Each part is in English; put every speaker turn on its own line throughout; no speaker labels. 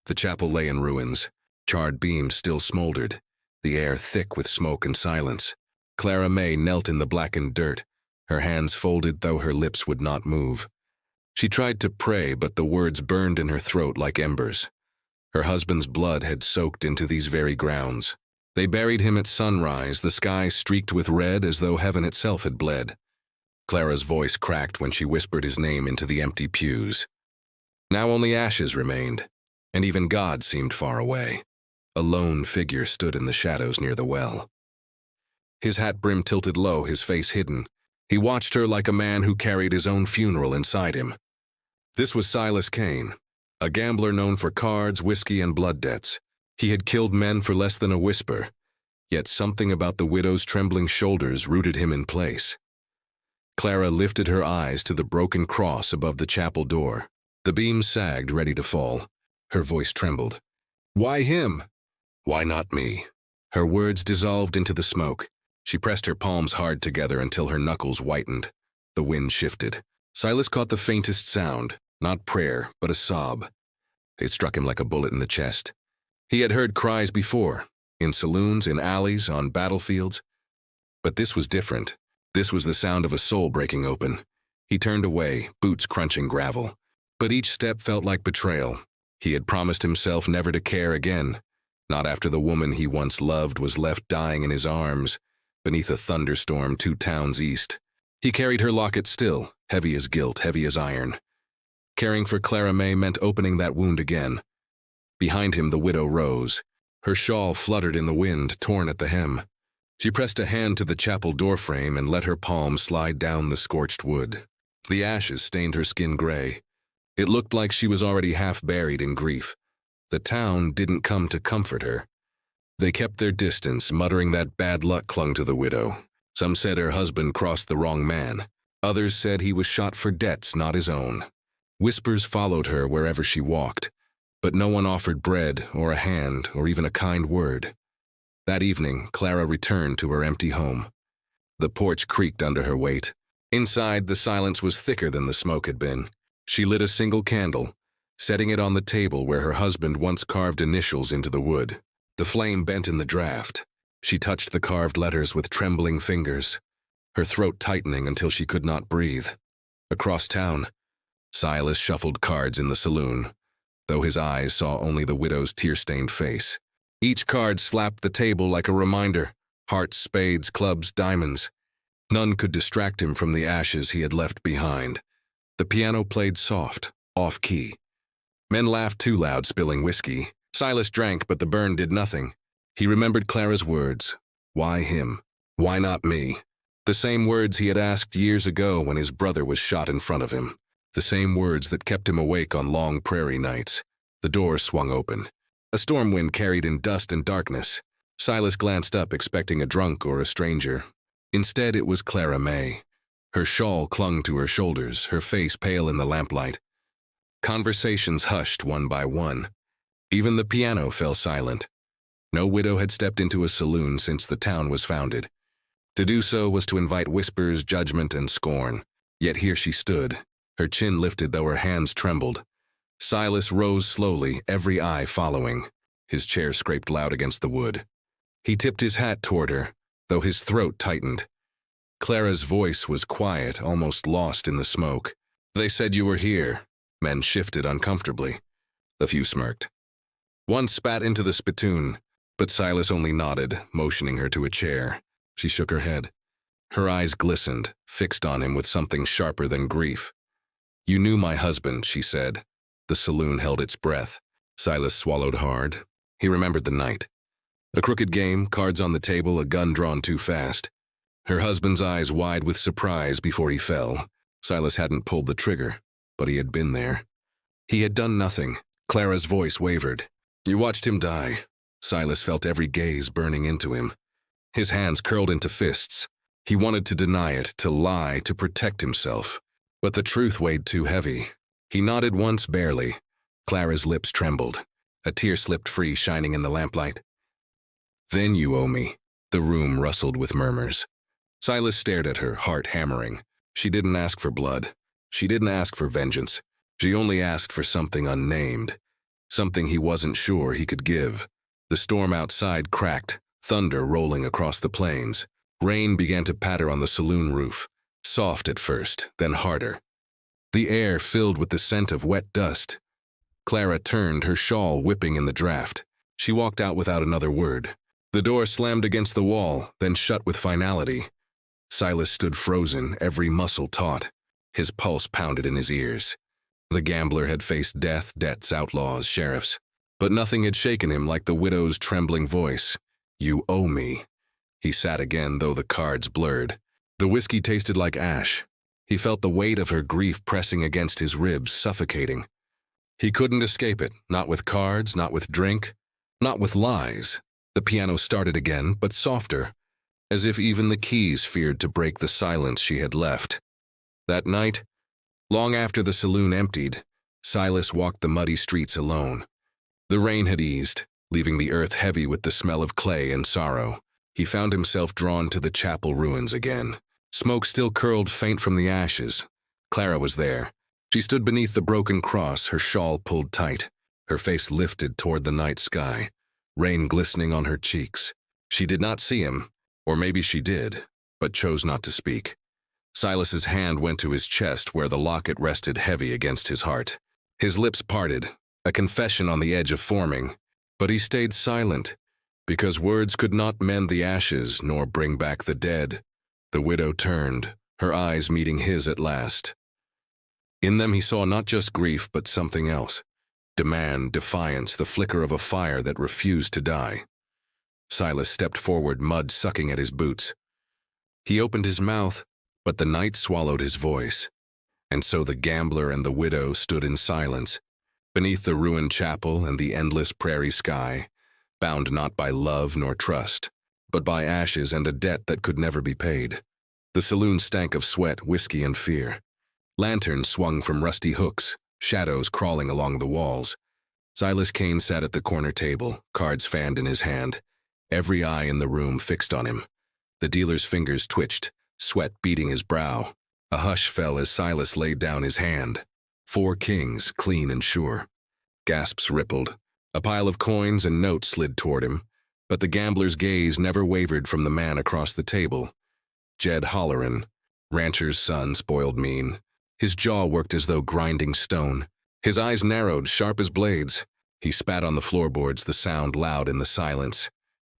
The chapel lay in ruins. Charred beams still smoldered, the air thick with smoke and silence. Clara May knelt in the blackened dirt, her hands folded though her lips would not move. She tried to pray, but the words burned in her throat like embers. Her husband's blood had soaked into these very grounds. They buried him at sunrise, the sky streaked with red as though heaven itself had bled. Clara's voice cracked when she whispered his name into the empty pews. Now only ashes remained, and even God seemed far away. A lone figure stood in the shadows near the well. His hat brim tilted low, his face hidden. He watched her like a man who carried his own funeral inside him. This was Silas Kane, a gambler known for cards, whiskey, and blood debts. He had killed men for less than a whisper, yet something about the widow's trembling shoulders rooted him in place. Clara lifted her eyes to the broken cross above the chapel door. The beams sagged, ready to fall. Her voice trembled. "Why him? Why not me?" Her words dissolved into the smoke. She pressed her palms hard together until her knuckles whitened. The wind shifted. Silas caught the faintest sound, not prayer, but a sob. It struck him like a bullet in the chest. He had heard cries before, in saloons, in alleys, on battlefields. But this was different. This was the sound of a soul breaking open. He turned away, boots crunching gravel. But each step felt like betrayal. He had promised himself never to care again. Not after the woman he once loved was left dying in his arms, beneath a thunderstorm 2 towns east. He carried her locket still, heavy as guilt, heavy as iron. Caring for Clara May meant opening that wound again. Behind him the widow rose. Her shawl fluttered in the wind, torn at the hem. She pressed a hand to the chapel doorframe and let her palm slide down the scorched wood. The ashes stained her skin gray. It looked like she was already half buried in grief. The town didn't come to comfort her. They kept their distance, muttering that bad luck clung to the widow. Some said her husband crossed the wrong man. Others said he was shot for debts not his own. Whispers followed her wherever she walked, but no one offered bread or a hand or even a kind word. That evening, Clara returned to her empty home. The porch creaked under her weight. Inside, the silence was thicker than the smoke had been. She lit a single candle, setting it on the table where her husband once carved initials into the wood. The flame bent in the draft. She touched the carved letters with trembling fingers, her throat tightening until she could not breathe. Across town, Silas shuffled cards in the saloon, though his eyes saw only the widow's tear-stained face. Each card slapped the table like a reminder: hearts, spades, clubs, diamonds. None could distract him from the ashes he had left behind. The piano played soft, off-key. Men laughed too loud, spilling whiskey. Silas drank, but the burn did nothing. He remembered Clara's words. Why him? Why not me? The same words he had asked years ago when his brother was shot in front of him. The same words that kept him awake on long prairie nights. The door swung open. A storm wind carried in dust and darkness. Silas glanced up, expecting a drunk or a stranger. Instead, it was Clara May. Her shawl clung to her shoulders, her face pale in the lamplight. Conversations hushed one by one. Even the piano fell silent. No widow had stepped into a saloon since the town was founded. To do so was to invite whispers, judgment, and scorn. Yet here she stood, her chin lifted though her hands trembled. Silas rose slowly, every eye following. His chair scraped loud against the wood. He tipped his hat toward her, though his throat tightened. Clara's voice was quiet, almost lost in the smoke. "They said you were here." Men shifted uncomfortably. A few smirked. One spat into the spittoon, but Silas only nodded, motioning her to a chair. She shook her head. Her eyes glistened, fixed on him with something sharper than grief. "You knew my husband," she said. The saloon held its breath. Silas swallowed hard. He remembered the night. A crooked game, cards on the table, a gun drawn too fast. Her husband's eyes wide with surprise before he fell. Silas hadn't pulled the trigger, but he had been there. He had done nothing. Clara's voice wavered. "You watched him die." Silas felt every gaze burning into him. His hands curled into fists. He wanted to deny it, to lie, to protect himself. But the truth weighed too heavy. He nodded once, barely. Clara's lips trembled. A tear slipped free, shining in the lamplight. "Then you owe me." The room rustled with murmurs. Silas stared at her, heart hammering. She didn't ask for blood. She didn't ask for vengeance. She only asked for something unnamed. something he wasn't sure he could give. The storm outside cracked, thunder rolling across the plains. Rain began to patter on the saloon roof, soft at first, then harder. The air filled with the scent of wet dust. Clara turned, her shawl whipping in the draft. She walked out without another word. The door slammed against the wall, then shut with finality. Silas stood frozen, every muscle taut. His pulse pounded in his ears. The gambler had faced death, debts, outlaws, sheriffs. But nothing had shaken him like the widow's trembling voice. "You owe me." He sat again, though the cards blurred. The whiskey tasted like ash. He felt the weight of her grief pressing against his ribs, suffocating. He couldn't escape it, not with cards, not with drink, not with lies. The piano started again, but softer, as if even the keys feared to break the silence she had left. That night, long after the saloon emptied, Silas walked the muddy streets alone. The rain had eased, leaving the earth heavy with the smell of clay and sorrow. He found himself drawn to the chapel ruins again. Smoke still curled faint from the ashes. Clara was there. She stood beneath the broken cross, her shawl pulled tight, her face lifted toward the night sky, rain glistening on her cheeks. She did not see him, or maybe she did, but chose not to speak. Silas's hand went to his chest where the locket rested heavy against his heart. His lips parted, a confession on the edge of forming, but he stayed silent, because words could not mend the ashes nor bring back the dead. The widow turned, her eyes meeting his at last. In them he saw not just grief, but something else. Demand, defiance, the flicker of a fire that refused to die. Silas stepped forward, mud sucking at his boots. He opened his mouth, but the night swallowed his voice. And so the gambler and the widow stood in silence, beneath the ruined chapel and the endless prairie sky, bound not by love nor trust, but by ashes and a debt that could never be paid. The saloon stank of sweat, whiskey, and fear. Lanterns swung from rusty hooks, shadows crawling along the walls. Silas Kane sat at the corner table, cards fanned in his hand, every eye in the room fixed on him. The dealer's fingers twitched, sweat beading his brow. A hush fell as Silas laid down his hand. 4 kings, clean and sure. Gasps rippled. A pile of coins and notes slid toward him, but the gambler's gaze never wavered from the man across the table. Jed Holleran, rancher's son, spoiled mean. His jaw worked as though grinding stone. His eyes narrowed, sharp as blades. He spat on the floorboards, the sound loud in the silence.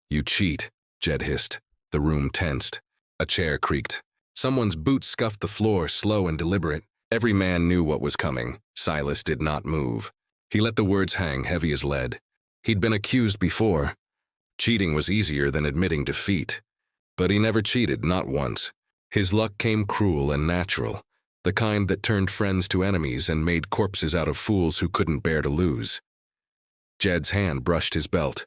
"You cheat," Jed hissed. The room tensed. A chair creaked. Someone's boot scuffed the floor, slow and deliberate. Every man knew what was coming. Silas did not move. He let the words hang, heavy as lead. He'd been accused before. Cheating was easier than admitting defeat. But he never cheated, not once. His luck came cruel and natural, the kind that turned friends to enemies and made corpses out of fools who couldn't bear to lose. Jed's hand brushed his belt.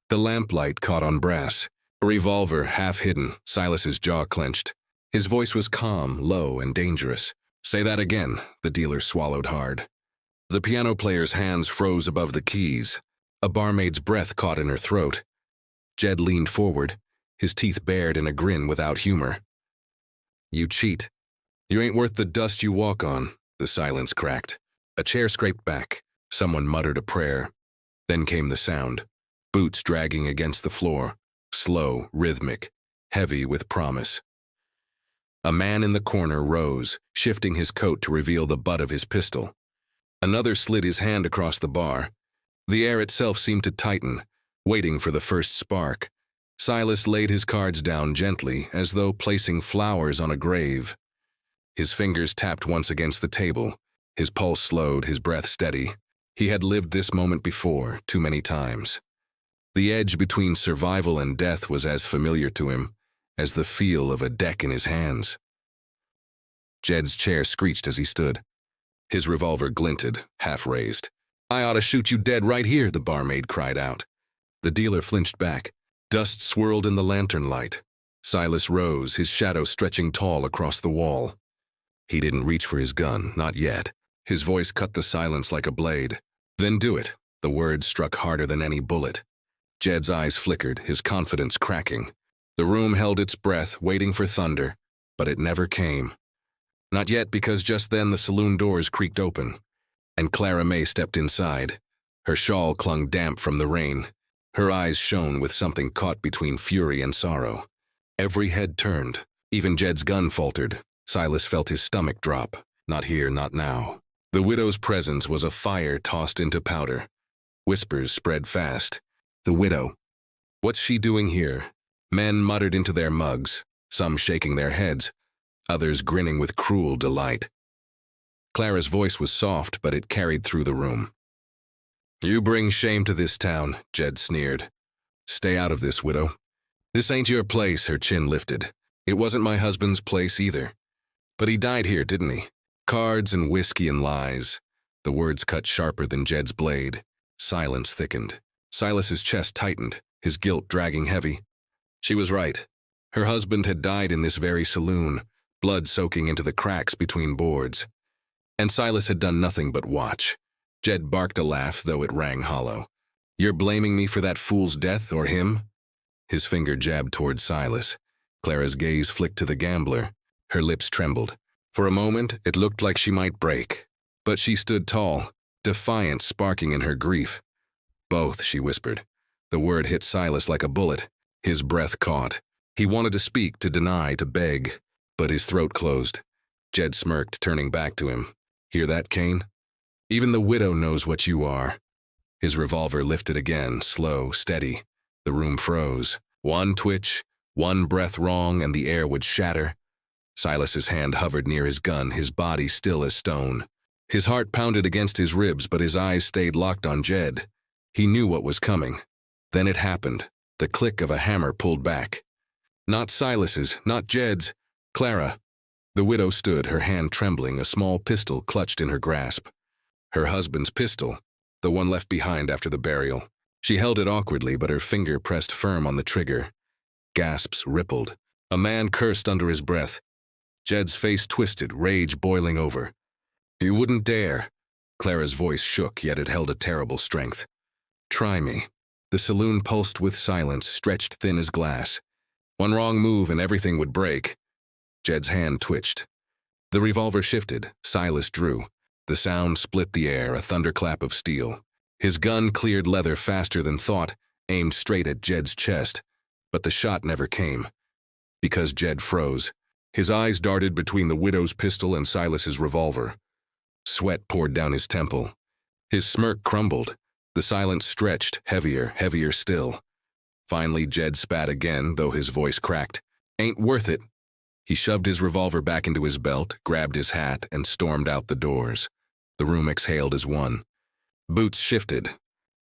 The lamplight caught on brass. A revolver, half hidden, Silas's jaw clenched. His voice was calm, low, and dangerous. "Say that again," the dealer swallowed hard. The piano player's hands froze above the keys. A barmaid's breath caught in her throat. Jed leaned forward, his teeth bared in a grin without humor. "You cheat. You ain't worth the dust you walk on," the silence cracked. A chair scraped back. Someone muttered a prayer. Then came the sound. Boots dragging against the floor. Slow, rhythmic, heavy with promise. A man in the corner rose, shifting his coat to reveal the butt of his pistol. Another slid his hand across the bar. The air itself seemed to tighten, waiting for the first spark. Silas laid his cards down gently, as though placing flowers on a grave. His fingers tapped once against the table. His pulse slowed, his breath steady. He had lived this moment before, too many times. The edge between survival and death was as familiar to him as the feel of a deck in his hands. Jed's chair screeched as he stood. His revolver glinted, half raised. "I ought to shoot you dead right here," the barmaid cried out. The dealer flinched back. Dust swirled in the lantern light. Silas rose, his shadow stretching tall across the wall. He didn't reach for his gun, not yet. His voice cut the silence like a blade. "Then do it." The words struck harder than any bullet. Jed's eyes flickered, his confidence cracking. The room held its breath, waiting for thunder, but it never came. Not yet, because just then the saloon doors creaked open, and Clara May stepped inside. Her shawl clung damp from the rain. Her eyes shone with something caught between fury and sorrow. Every head turned. Even Jed's gun faltered. Silas felt his stomach drop. Not here, not now. The widow's presence was a fire tossed into powder. Whispers spread fast. The widow. What's she doing here? Men muttered into their mugs, some shaking their heads, others grinning with cruel delight. Clara's voice was soft, but it carried through the room. You bring shame to this town, Jed sneered. Stay out of this, widow. This ain't your place, her chin lifted. It wasn't my husband's place either. But he died here, didn't he? Cards and whiskey and lies. The words cut sharper than Jed's blade. Silence thickened. Silas's chest tightened, his guilt dragging heavy. She was right. Her husband had died in this very saloon, blood soaking into the cracks between boards. And Silas had done nothing but watch. Jed barked a laugh, though it rang hollow. You're blaming me for that fool's death, or him? His finger jabbed toward Silas. Clara's gaze flicked to the gambler. Her lips trembled. For a moment, it looked like she might break. But she stood tall, defiance sparking in her grief. Both, she whispered. The word hit Silas like a bullet. His breath caught. He wanted to speak, to deny, to beg, but his throat closed. Jed smirked, turning back to him. Hear that, Kane? Even the widow knows what you are. His revolver lifted again, slow, steady. The room froze. One twitch, one breath wrong, and the air would shatter. Silas's hand hovered near his gun, his body still as stone. His heart pounded against his ribs, but his eyes stayed locked on Jed. He knew what was coming. Then it happened. The click of a hammer pulled back. Not Silas's, not Jed's. Clara. The widow stood, her hand trembling, a small pistol clutched in her grasp. Her husband's pistol, the one left behind after the burial. She held it awkwardly, but her finger pressed firm on the trigger. Gasps rippled. A man cursed under his breath. Jed's face twisted, rage boiling over. You wouldn't dare. Clara's voice shook, yet it held a terrible strength. Try me. The saloon pulsed with silence, stretched thin as glass. One wrong move and everything would break. Jed's hand twitched. The revolver shifted. Silas drew. The sound split the air, a thunderclap of steel. His gun cleared leather faster than thought, aimed straight at Jed's chest. But the shot never came. Because Jed froze. His eyes darted between the widow's pistol and Silas's revolver. Sweat poured down his temple. His smirk crumbled. The silence stretched, heavier, heavier still. Finally, Jed spat again, though his voice cracked. Ain't worth it. He shoved his revolver back into his belt, grabbed his hat, and stormed out the doors. The room exhaled as one. Boots shifted.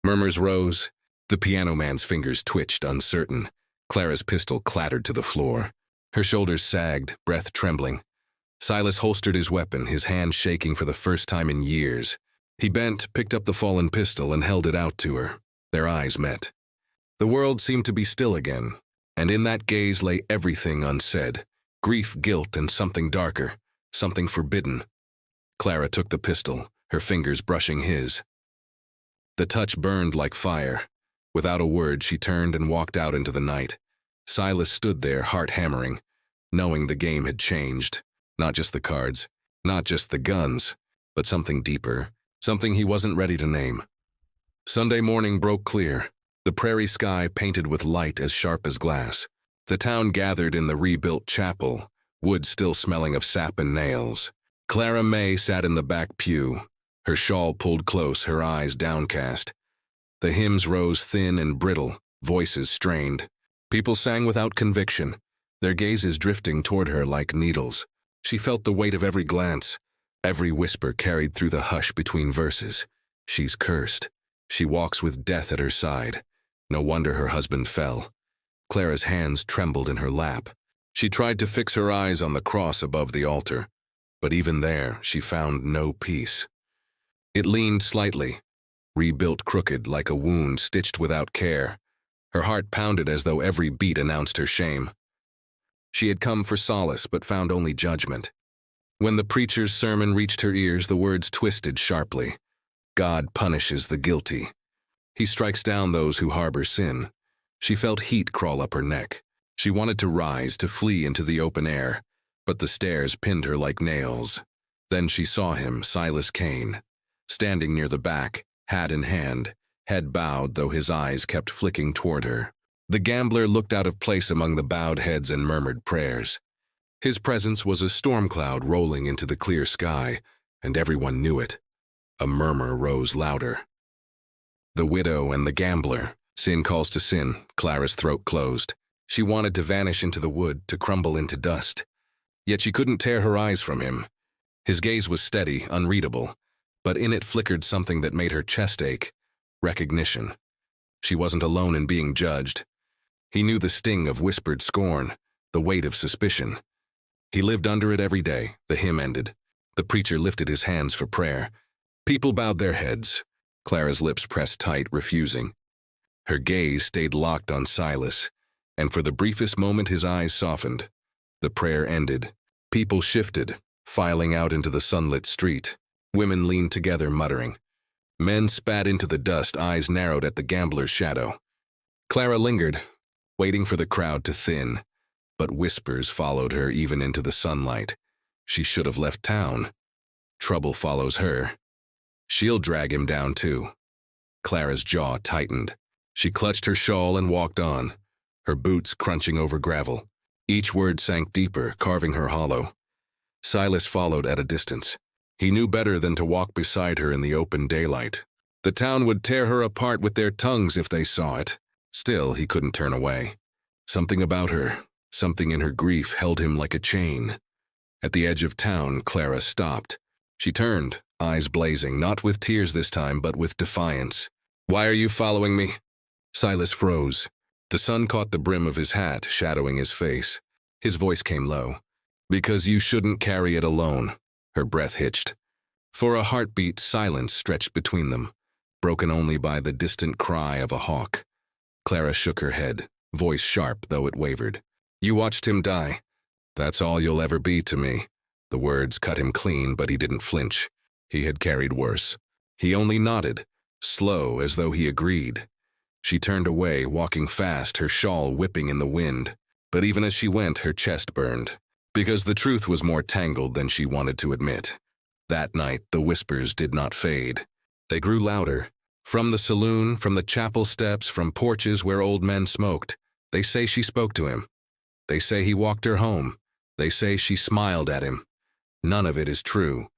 Murmurs rose. The piano man's fingers twitched, uncertain. Clara's pistol clattered to the floor. Her shoulders sagged, breath trembling. Silas holstered his weapon, his hand shaking for the first time in years. He bent, picked up the fallen pistol, and held it out to her. Their eyes met. The world seemed to be still again, and in that gaze lay everything unsaid. Grief, guilt, and something darker, something forbidden. Clara took the pistol, her fingers brushing his. The touch burned like fire. Without a word, she turned and walked out into the night. Silas stood there, heart hammering, knowing the game had changed. Not just the cards, not just the guns, but something deeper, something he wasn't ready to name. Sunday morning broke clear, the prairie sky painted with light as sharp as glass. The town gathered in the rebuilt chapel, wood still smelling of sap and nails. Clara May sat in the back pew, her shawl pulled close, her eyes downcast. The hymns rose thin and brittle, voices strained. People sang without conviction, their gazes drifting toward her like needles. She felt the weight of every glance. Every whisper carried through the hush between verses. She's cursed. She walks with death at her side. No wonder her husband fell. Clara's hands trembled in her lap. She tried to fix her eyes on the cross above the altar, but even there she found no peace. It leaned slightly, rebuilt crooked like a wound stitched without care. Her heart pounded as though every beat announced her shame. She had come for solace but found only judgment. When the preacher's sermon reached her ears, the words twisted sharply. God punishes the guilty. He strikes down those who harbor sin. She felt heat crawl up her neck. She wanted to rise, to flee into the open air, but the stairs pinned her like nails. Then she saw him, Silas Kane, standing near the back, hat in hand, head bowed though his eyes kept flicking toward her. The gambler looked out of place among the bowed heads and murmured prayers. His presence was a storm cloud rolling into the clear sky, and everyone knew it. A murmur rose louder. The widow and the gambler. Sin calls to sin. Clara's throat closed. She wanted to vanish into the wood, to crumble into dust. Yet she couldn't tear her eyes from him. His gaze was steady, unreadable, but in it flickered something that made her chest ache. Recognition. She wasn't alone in being judged. He knew the sting of whispered scorn, the weight of suspicion. He lived under it every day. The hymn ended. The preacher lifted his hands for prayer. People bowed their heads. Clara's lips pressed tight, refusing. Her gaze stayed locked on Silas, and for the briefest moment his eyes softened. The prayer ended. People shifted, filing out into the sunlit street. Women leaned together, muttering. Men spat into the dust, eyes narrowed at the gambler's shadow. Clara lingered, waiting for the crowd to thin, but whispers followed her even into the sunlight. She should have left town. Trouble follows her. She'll drag him down too. Clara's jaw tightened. She clutched her shawl and walked on, her boots crunching over gravel. Each word sank deeper, carving her hollow. Silas followed at a distance. He knew better than to walk beside her in the open daylight. The town would tear her apart with their tongues if they saw it. Still, he couldn't turn away. Something about her, something in her grief held him like a chain. At the edge of town, Clara stopped. She turned, eyes blazing, not with tears this time, but with defiance. "Why are you following me?" Silas froze. The sun caught the brim of his hat, shadowing his face. His voice came low. "Because you shouldn't carry it alone." Her breath hitched. For a heartbeat, silence stretched between them, broken only by the distant cry of a hawk. Clara shook her head, voice sharp though it wavered. "You watched him die. That's all you'll ever be to me." The words cut him clean, but he didn't flinch. He had carried worse. He only nodded, slow as though he agreed. She turned away, walking fast, her shawl whipping in the wind. But even as she went, her chest burned, because the truth was more tangled than she wanted to admit. That night, the whispers did not fade. They grew louder. From the saloon, from the chapel steps, from porches where old men smoked. They say she spoke to him. They say he walked her home. They say she smiled at him. None of it is true.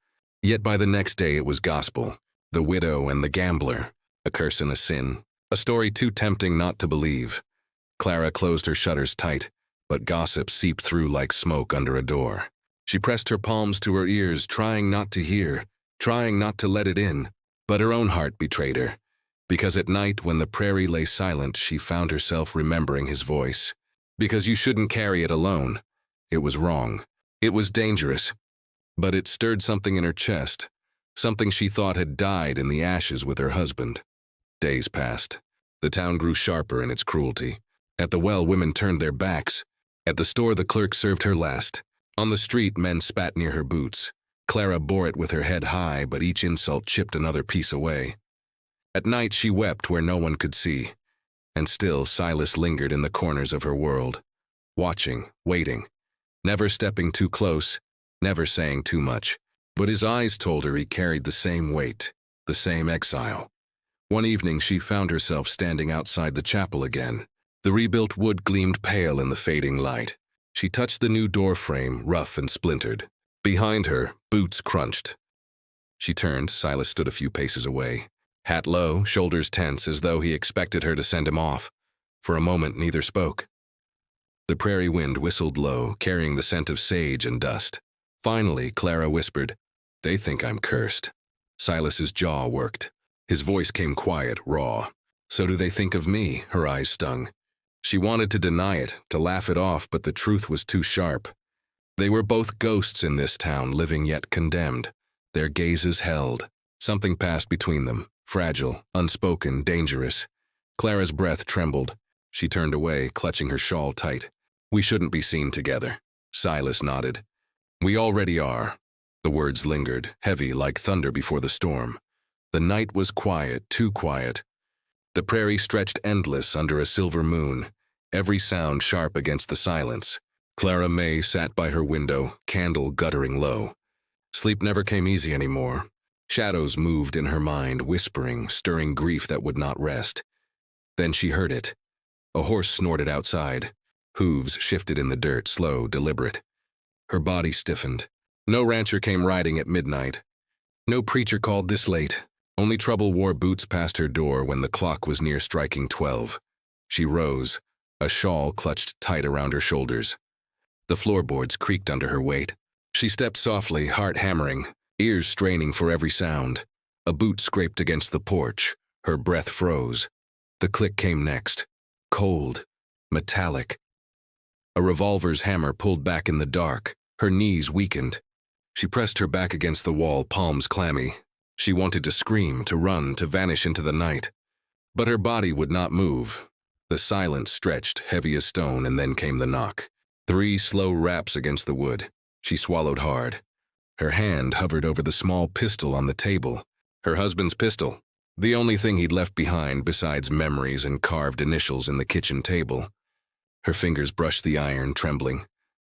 Yet by the next day it was gospel. The widow and the gambler. A curse and a sin. A story too tempting not to believe. Clara closed her shutters tight, but gossip seeped through like smoke under a door. She pressed her palms to her ears, trying not to hear, trying not to let it in. But her own heart betrayed her, because at night when the prairie lay silent, she found herself remembering his voice. Because you shouldn't carry it alone. It was wrong. It was dangerous. But it stirred something in her chest, something she thought had died in the ashes with her husband. Days passed. The town grew sharper in its cruelty. At the well, women turned their backs. At the store, the clerk served her last. On the street, men spat near her boots. Clara bore it with her head high, but each insult chipped another piece away. At night, she wept where no one could see. And still, Silas lingered in the corners of her world, watching, waiting, never stepping too close, never saying too much. But his eyes told her he carried the same weight, the same exile. One evening, she found herself standing outside the chapel again. The rebuilt wood gleamed pale in the fading light. She touched the new door frame, rough and splintered. Behind her, boots crunched. She turned. Silas stood a few paces away, hat low, shoulders tense, as though he expected her to send him off. For a moment, neither spoke. The prairie wind whistled low, carrying the scent of sage and dust. Finally, Clara whispered, "They think I'm cursed." Silas's jaw worked. His voice came quiet, raw. "So do they think of me?" Her eyes stung. She wanted to deny it, to laugh it off, but the truth was too sharp. They were both ghosts in this town, living yet condemned. Their gazes held. Something passed between them, fragile, unspoken, dangerous. Clara's breath trembled. She turned away, clutching her shawl tight. "We shouldn't be seen together." Silas nodded. "We already are." The words lingered, heavy like thunder before the storm. The night was quiet, too quiet. The prairie stretched endless under a silver moon, every sound sharp against the silence. Clara May sat by her window, candle guttering low. Sleep never came easy anymore. Shadows moved in her mind, whispering, stirring grief that would not rest. Then she heard it. A horse snorted outside. Hooves shifted in the dirt, slow, deliberate. Her body stiffened. No rancher came riding at midnight. No preacher called this late. Only trouble wore boots past her door when the clock was near striking 12. She rose, a shawl clutched tight around her shoulders. The floorboards creaked under her weight. She stepped softly, heart hammering, ears straining for every sound. A boot scraped against the porch. Her breath froze. The click came next. Cold, metallic. A revolver's hammer pulled back in the dark. Her knees weakened. She pressed her back against the wall, palms clammy. She wanted to scream, to run, to vanish into the night. But her body would not move. The silence stretched, heavy as stone, and then came the knock. 3 slow raps against the wood. She swallowed hard. Her hand hovered over the small pistol on the table. Her husband's pistol. The only thing he'd left behind besides memories and carved initials in the kitchen table. Her fingers brushed the iron, trembling.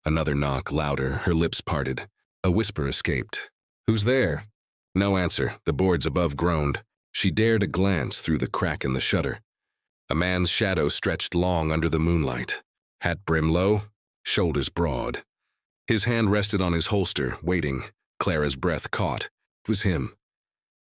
Another knock, louder, her lips parted. A whisper escaped. "Who's there?" No answer. The boards above groaned. She dared a glance through the crack in the shutter. A man's shadow stretched long under the moonlight. Hat brim low, shoulders broad. His hand rested on his holster, waiting. Clara's breath caught. It was him.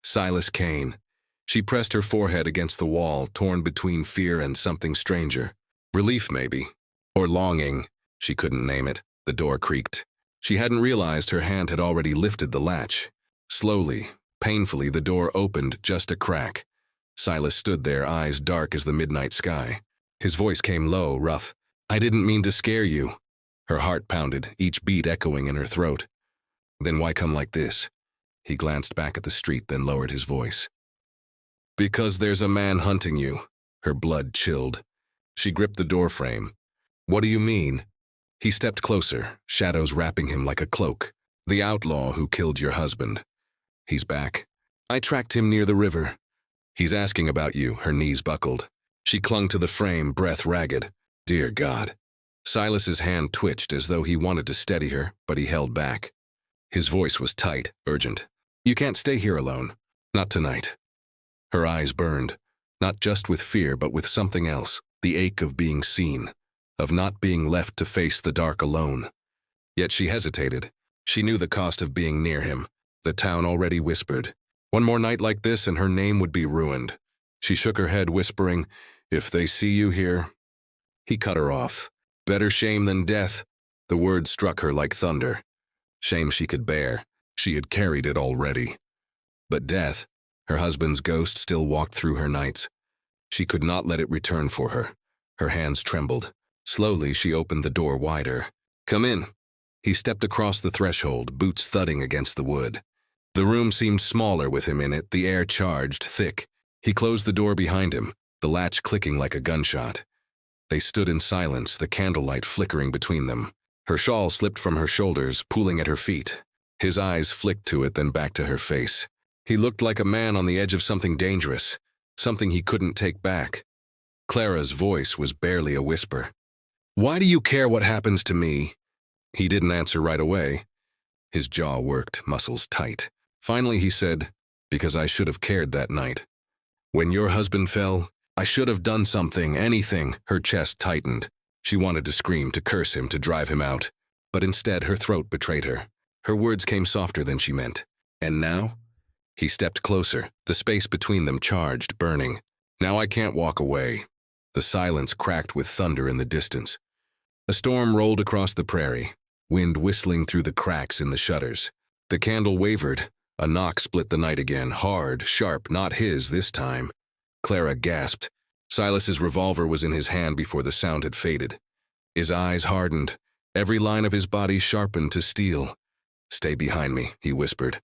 Silas Kane. She pressed her forehead against the wall, torn between fear and something stranger. Relief, maybe. Or longing. She couldn't name it. The door creaked. She hadn't realized her hand had already lifted the latch. Slowly, painfully, the door opened just a crack. Silas stood there, eyes dark as the midnight sky. His voice came low, rough. "I didn't mean to scare you." Her heart pounded, each beat echoing in her throat. "Then why come like this?" He glanced back at the street, then lowered his voice. "Because there's a man hunting you." Her blood chilled. She gripped the doorframe. "What do you mean?" He stepped closer, shadows wrapping him like a cloak. "The outlaw who killed your husband. He's back. I tracked him near the river. He's asking about you." Her knees buckled. She clung to the frame, breath ragged. Dear God. Silas's hand twitched as though he wanted to steady her, but he held back. His voice was tight, urgent. "You can't stay here alone. Not tonight." Her eyes burned, not just with fear, but with something else, the ache of being seen, of not being left to face the dark alone. Yet she hesitated. She knew the cost of being near him. The town already whispered. One more night like this and her name would be ruined. She shook her head, whispering, "If they see you here." He cut her off. "Better shame than death." The words struck her like thunder. Shame she could bear. She had carried it already. But death, her husband's ghost, still walked through her nights. She could not let it return for her. Her hands trembled. Slowly, she opened the door wider. "Come in." He stepped across the threshold, boots thudding against the wood. The room seemed smaller with him in it, the air charged, thick. He closed the door behind him, the latch clicking like a gunshot. They stood in silence, the candlelight flickering between them. Her shawl slipped from her shoulders, pooling at her feet. His eyes flicked to it, then back to her face. He looked like a man on the edge of something dangerous, something he couldn't take back. Clara's voice was barely a whisper. "Why do you care what happens to me?" He didn't answer right away. His jaw worked, muscles tight. Finally he said, "Because I should have cared that night. When your husband fell, I should have done something, anything." Her chest tightened. She wanted to scream, to curse him, to drive him out. But instead her throat betrayed her. Her words came softer than she meant. "And now?" He stepped closer, the space between them charged, burning. "Now I can't walk away." The silence cracked with thunder in the distance. A storm rolled across the prairie, wind whistling through the cracks in the shutters. The candle wavered. A knock split the night again, hard, sharp, not his this time. Clara gasped. Silas's revolver was in his hand before the sound had faded. His eyes hardened, every line of his body sharpened to steel. "Stay behind me," he whispered.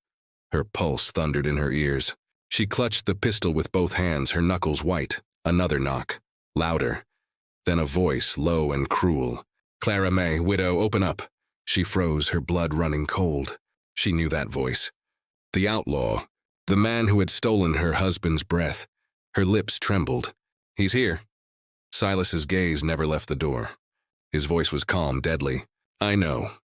Her pulse thundered in her ears. She clutched the pistol with both hands, her knuckles white. Another knock, louder. Then a voice, low and cruel. "Clara May, widow, open up." She froze, her blood running cold. She knew that voice. The outlaw, the man who had stolen her husband's breath. Her lips trembled. "He's here." Silas's gaze never left the door. His voice was calm, deadly. "I know."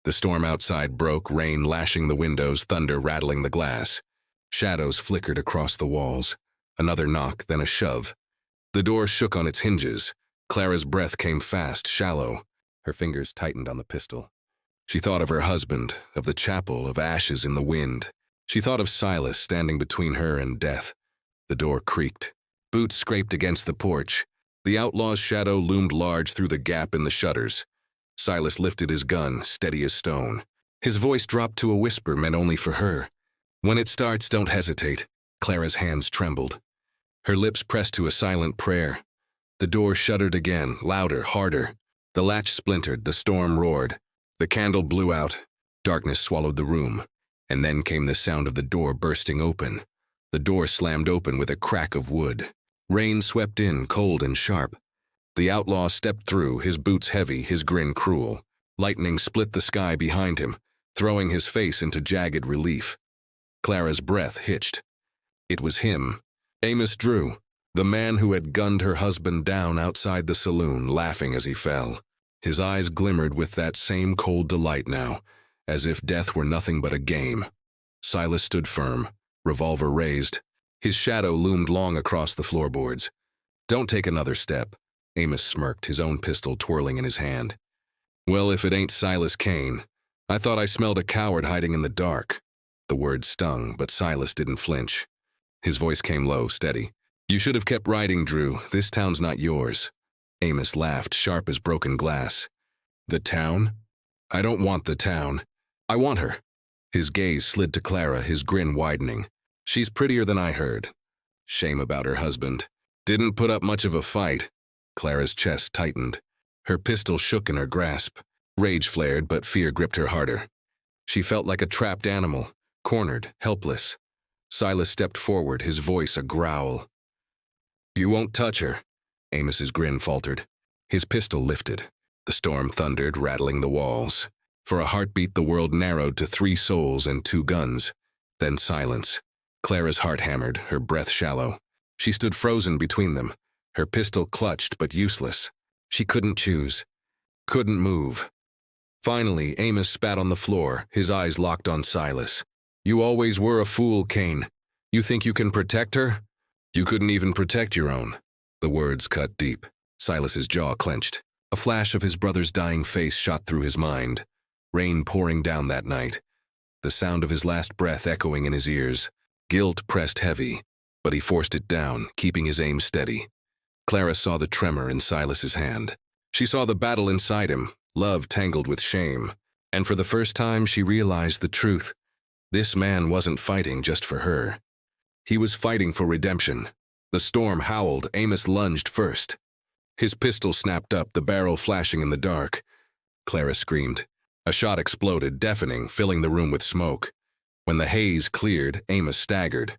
The storm outside broke, rain lashing the windows, thunder rattling the glass. Shadows flickered across the walls. Another knock, then a shove. The door shook on its hinges. Clara's breath came fast, shallow. Her fingers tightened on the pistol. She thought of her husband, of the chapel, of ashes in the wind. She thought of Silas standing between her and death. The door creaked. Boots scraped against the porch. The outlaw's shadow loomed large through the gap in the shutters. Silas lifted his gun, steady as stone. His voice dropped to a whisper meant only for her. When it starts, don't hesitate. Clara's hands trembled. Her lips pressed to a silent prayer. The door shuddered again, louder, harder. The latch splintered, the storm roared. The candle blew out. Darkness swallowed the room. And then came the sound of the door bursting open. The door slammed open with a crack of wood. Rain swept in, cold and sharp. The outlaw stepped through, his boots heavy, his grin cruel. Lightning split the sky behind him, throwing his face into jagged relief. Clara's breath hitched. It was him, Amos Drew, the man who had gunned her husband down outside the saloon, laughing as he fell. His eyes glimmered with that same cold delight now, as if death were nothing but a game. Silas stood firm, revolver raised. His shadow loomed long across the floorboards. Don't take another step, Amos smirked, his own pistol twirling in his hand. Well, if it ain't Silas Kane. I thought I smelled a coward hiding in the dark. The word stung, but Silas didn't flinch. His voice came low, steady. You should have kept riding, Drew. This town's not yours. Amos laughed, sharp as broken glass. The town? I don't want the town. I want her. His gaze slid to Clara, his grin widening. She's prettier than I heard. Shame about her husband. Didn't put up much of a fight. Clara's chest tightened. Her pistol shook in her grasp. Rage flared, but fear gripped her harder. She felt like a trapped animal, cornered, helpless. Silas stepped forward, his voice a growl. You won't touch her. Amos's grin faltered. His pistol lifted. The storm thundered, rattling the walls. For a heartbeat, the world narrowed to 3 souls and 2 guns. Then silence. Clara's heart hammered, her breath shallow. She stood frozen between them, her pistol clutched but useless. She couldn't choose. Couldn't move. Finally, Amos spat on the floor, his eyes locked on Silas. You always were a fool, Kane. You think you can protect her? You couldn't even protect your own. The words cut deep. Silas's jaw clenched. A flash of his brother's dying face shot through his mind. Rain pouring down that night. The sound of his last breath echoing in his ears. Guilt pressed heavy, but he forced it down, keeping his aim steady. Clara saw the tremor in Silas's hand. She saw the battle inside him, love tangled with shame. And for the first time, she realized the truth. This man wasn't fighting just for her. He was fighting for redemption. The storm howled. Amos lunged first. His pistol snapped up, the barrel flashing in the dark. Clara screamed. A shot exploded, deafening, filling the room with smoke. When the haze cleared, Amos staggered.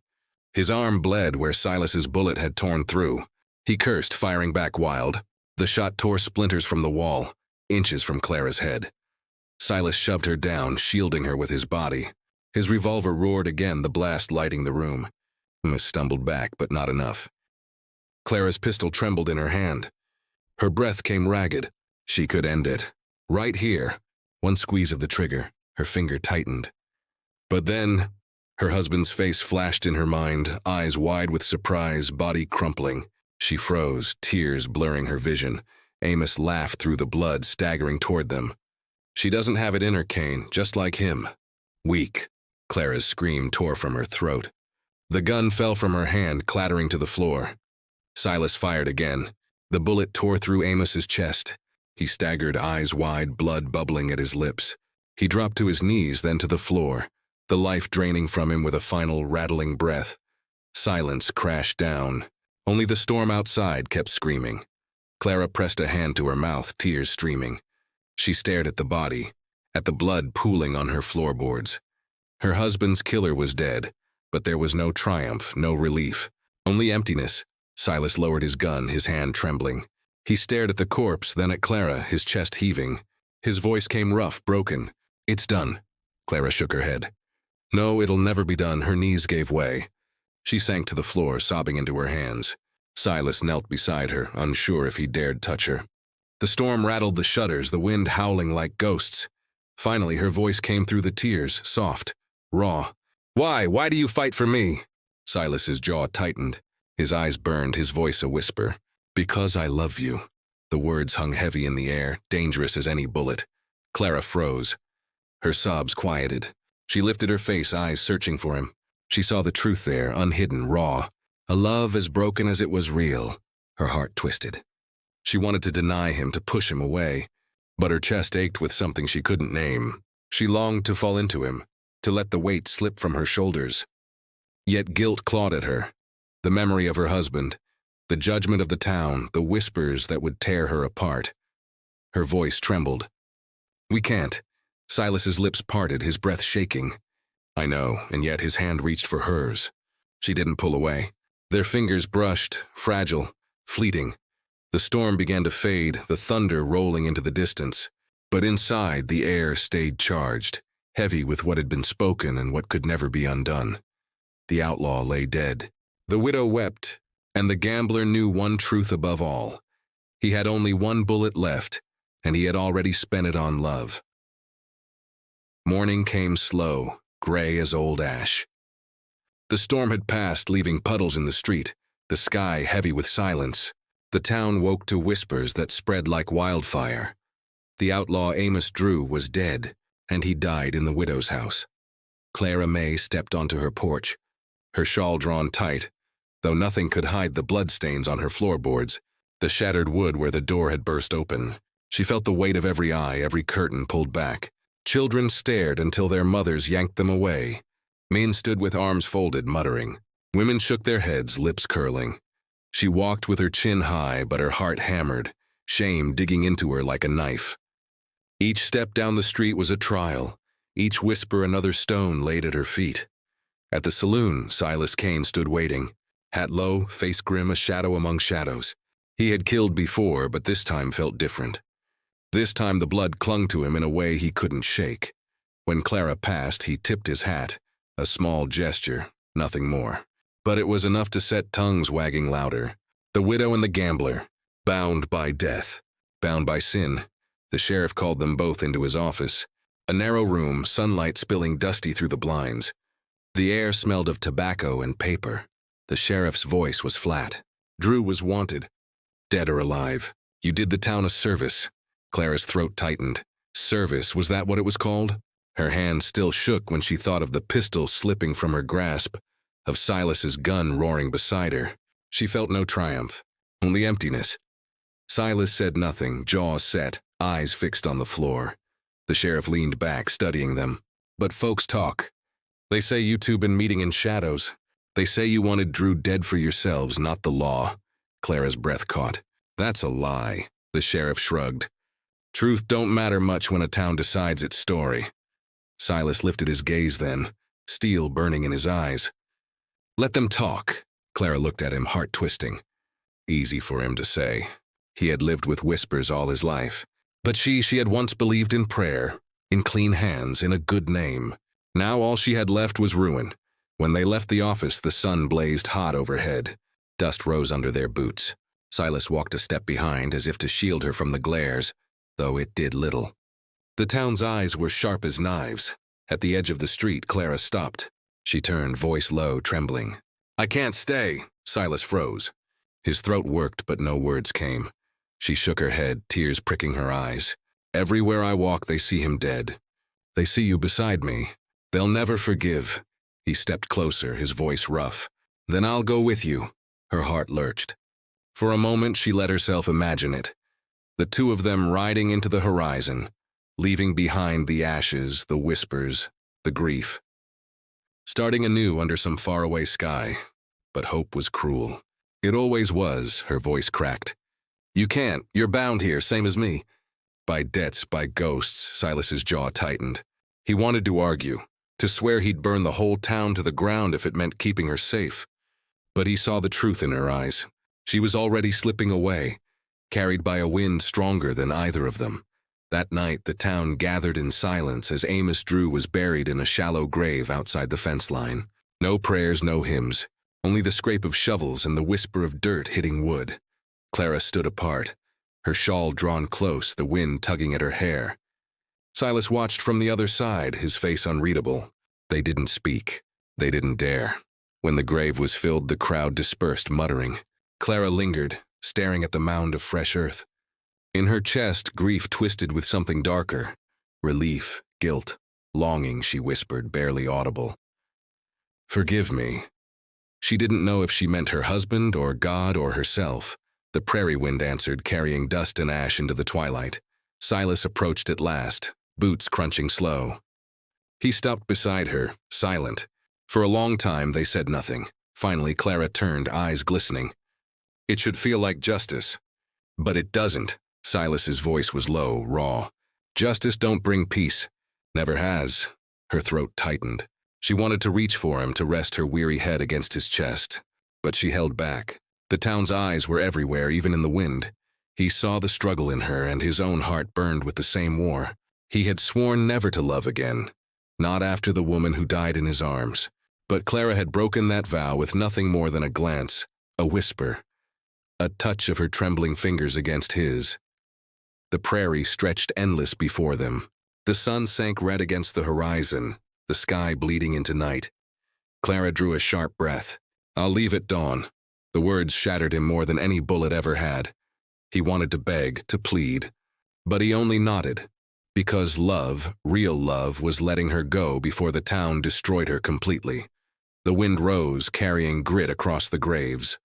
His arm bled where Silas's bullet had torn through. He cursed, firing back wild. The shot tore splinters from the wall, inches from Clara's head. Silas shoved her down, shielding her with his body. His revolver roared again, the blast lighting the room. Amos stumbled back, but not enough. Clara's pistol trembled in her hand. Her breath came ragged. She could end it. Right here. One squeeze of the trigger, her finger tightened. But then, her husband's face flashed in her mind, eyes wide with surprise, body crumpling. She froze, tears blurring her vision. Amos laughed through the blood, staggering toward them. She doesn't have it in her, Kane, just like him. Weak. Clara's scream tore from her throat. The gun fell from her hand, clattering to the floor. Silas fired again. The bullet tore through Amos's chest. He staggered, eyes wide, blood bubbling at his lips. He dropped to his knees, then to the floor, the life draining from him with a final rattling breath. Silence crashed down. Only the storm outside kept screaming. Clara pressed a hand to her mouth, tears streaming. She stared at the body, at the blood pooling on her floorboards. Her husband's killer was dead, but there was no triumph, no relief, only emptiness. Silas lowered his gun, his hand trembling. He stared at the corpse, then at Clara, his chest heaving. His voice came rough, broken. It's done. Clara shook her head. No, it'll never be done. Her knees gave way. She sank to the floor, sobbing into her hands. Silas knelt beside her, unsure if he dared touch her. The storm rattled the shutters, the wind howling like ghosts. Finally, her voice came through the tears, soft, raw. Why? Why do you fight for me? Silas's jaw tightened. His eyes burned, his voice a whisper. Because I love you. The words hung heavy in the air, dangerous as any bullet. Clara froze. Her sobs quieted. She lifted her face, eyes searching for him. She saw the truth there, unhidden, raw. A love as broken as it was real. Her heart twisted. She wanted to deny him, to push him away. But her chest ached with something she couldn't name. She longed to fall into him, to let the weight slip from her shoulders. Yet guilt clawed at her. The memory of her husband, the judgment of the town, the whispers that would tear her apart. Her voice trembled. We can't. Silas's lips parted, his breath shaking. I know, and yet his hand reached for hers. She didn't pull away. Their fingers brushed, fragile, fleeting. The storm began to fade, the thunder rolling into the distance. But inside, the air stayed charged, heavy with what had been spoken and what could never be undone. The outlaw lay dead. The widow wept, and the gambler knew one truth above all. He had only one bullet left, and he had already spent it on love. Morning came slow, gray as old ash. The storm had passed, leaving puddles in the street, the sky heavy with silence. The town woke to whispers that spread like wildfire. The outlaw Amos Drew was dead, and he died in the widow's house. Clara May stepped onto her porch, her shawl drawn tight, though nothing could hide the bloodstains on her floorboards, the shattered wood where the door had burst open. She felt the weight of every eye, every curtain pulled back. Children stared until their mothers yanked them away. Men stood with arms folded, muttering. Women shook their heads, lips curling. She walked with her chin high, but her heart hammered, shame digging into her like a knife. Each step down the street was a trial, each whisper another stone laid at her feet. At the saloon, Silas Kane stood waiting, hat low, face grim, a shadow among shadows. He had killed before, but this time felt different. This time the blood clung to him in a way he couldn't shake. When Clara passed, he tipped his hat, a small gesture, nothing more. But it was enough to set tongues wagging louder. The widow and the gambler, bound by death, bound by sin. The sheriff called them both into his office. A narrow room, sunlight spilling dusty through the blinds. The air smelled of tobacco and paper. The sheriff's voice was flat. Drew was wanted. Dead or alive. You did the town a service. Clara's throat tightened. Service, was that what it was called? Her hand still shook when she thought of the pistol slipping from her grasp, of Silas's gun roaring beside her. She felt no triumph, only emptiness. Silas said nothing, jaw set, eyes fixed on the floor. The sheriff leaned back, studying them. But folks talk. They say you two been meeting in shadows. They say you wanted Drew dead for yourselves, not the law. Clara's breath caught. That's a lie, the sheriff shrugged. Truth don't matter much when a town decides its story. Silas lifted his gaze then, steel burning in his eyes. Let them talk. Clara looked at him, heart twisting. Easy for him to say. He had lived with whispers all his life. But she had once believed in prayer, in clean hands, in a good name. Now all she had left was ruin. When they left the office, the sun blazed hot overhead. Dust rose under their boots. Silas walked a step behind, as if to shield her from the glares, though it did little. The town's eyes were sharp as knives. At the edge of the street, Clara stopped. She turned, voice low, trembling. I can't stay. Silas froze. His throat worked, but no words came. She shook her head, tears pricking her eyes. Everywhere I walk, they see him dead. They see you beside me. They'll never forgive. He stepped closer, his voice rough. Then I'll go with you. Her heart lurched. For a moment, she let herself imagine it. The two of them riding into the horizon, leaving behind the ashes, the whispers, the grief. Starting anew under some faraway sky. But hope was cruel. It always was, her voice cracked. You can't. You're bound here, same as me. By debts, by ghosts, Silas's jaw tightened. He wanted to argue, to swear he'd burn the whole town to the ground if it meant keeping her safe. But he saw the truth in her eyes. She was already slipping away, carried by a wind stronger than either of them. That night, the town gathered in silence as Amos Drew was buried in a shallow grave outside the fence line. No prayers, no hymns, only the scrape of shovels and the whisper of dirt hitting wood. Clara stood apart, her shawl drawn close, the wind tugging at her hair. Silas watched from the other side, his face unreadable. They didn't speak. They didn't dare. When the grave was filled, the crowd dispersed, muttering. Clara lingered, staring at the mound of fresh earth. In her chest, grief twisted with something darker. Relief, guilt, longing, she whispered, barely audible. "Forgive me." She didn't know if she meant her husband or God or herself. The prairie wind answered, carrying dust and ash into the twilight. Silas approached at last, boots crunching slow. He stopped beside her, silent. For a long time they said nothing. Finally Clara turned, eyes glistening. "It should feel like justice." "But it doesn't." Silas's voice was low, raw. "Justice don't bring peace. Never has." Her throat tightened. She wanted to reach for him, to rest her weary head against his chest. But she held back. The town's eyes were everywhere, even in the wind. He saw the struggle in her, and his own heart burned with the same war. He had sworn never to love again. Not after the woman who died in his arms. But Clara had broken that vow with nothing more than a glance, a whisper, a touch of her trembling fingers against his. The prairie stretched endless before them. The sun sank red against the horizon, the sky bleeding into night. Clara drew a sharp breath. "I'll leave at dawn." The words shattered him more than any bullet ever had. He wanted to beg, to plead, but he only nodded, because love, real love, was letting her go before the town destroyed her completely. The wind rose, carrying grit across the graves.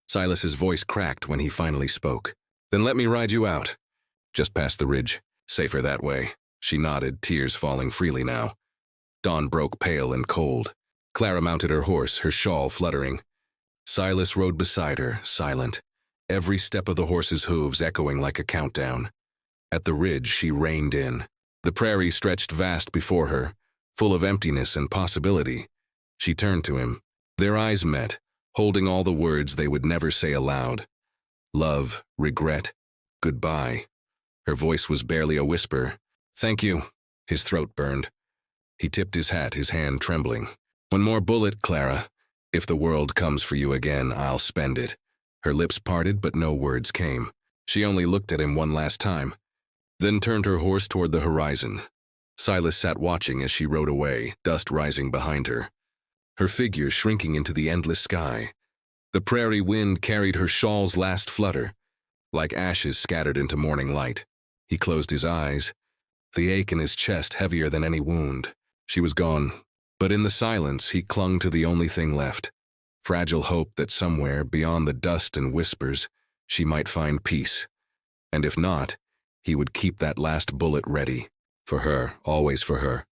Silas's voice cracked when he finally spoke. "Then let me ride you out." "Just past the ridge. Safer that way." She nodded, tears falling freely now. Dawn broke pale and cold. Clara mounted her horse, her shawl fluttering. Silas rode beside her, silent, every step of the horse's hooves echoing like a countdown. At the ridge, she reined in. The prairie stretched vast before her, full of emptiness and possibility. She turned to him. Their eyes met, holding all the words they would never say aloud. Love, regret, goodbye. Her voice was barely a whisper. "Thank you." His throat burned. He tipped his hat, his hand trembling. "One more bullet, Clara. If the world comes for you again, I'll spend it." Her lips parted, but no words came. She only looked at him one last time, then turned her horse toward the horizon. Silas sat watching as she rode away, dust rising behind her, her figure shrinking into the endless sky. The prairie wind carried her shawl's last flutter, like ashes scattered into morning light. He closed his eyes, the ache in his chest heavier than any wound. She was gone, but in the silence he clung to the only thing left, fragile hope that somewhere, beyond the dust and whispers, she might find peace. And if not, he would keep that last bullet ready. For her, always for her.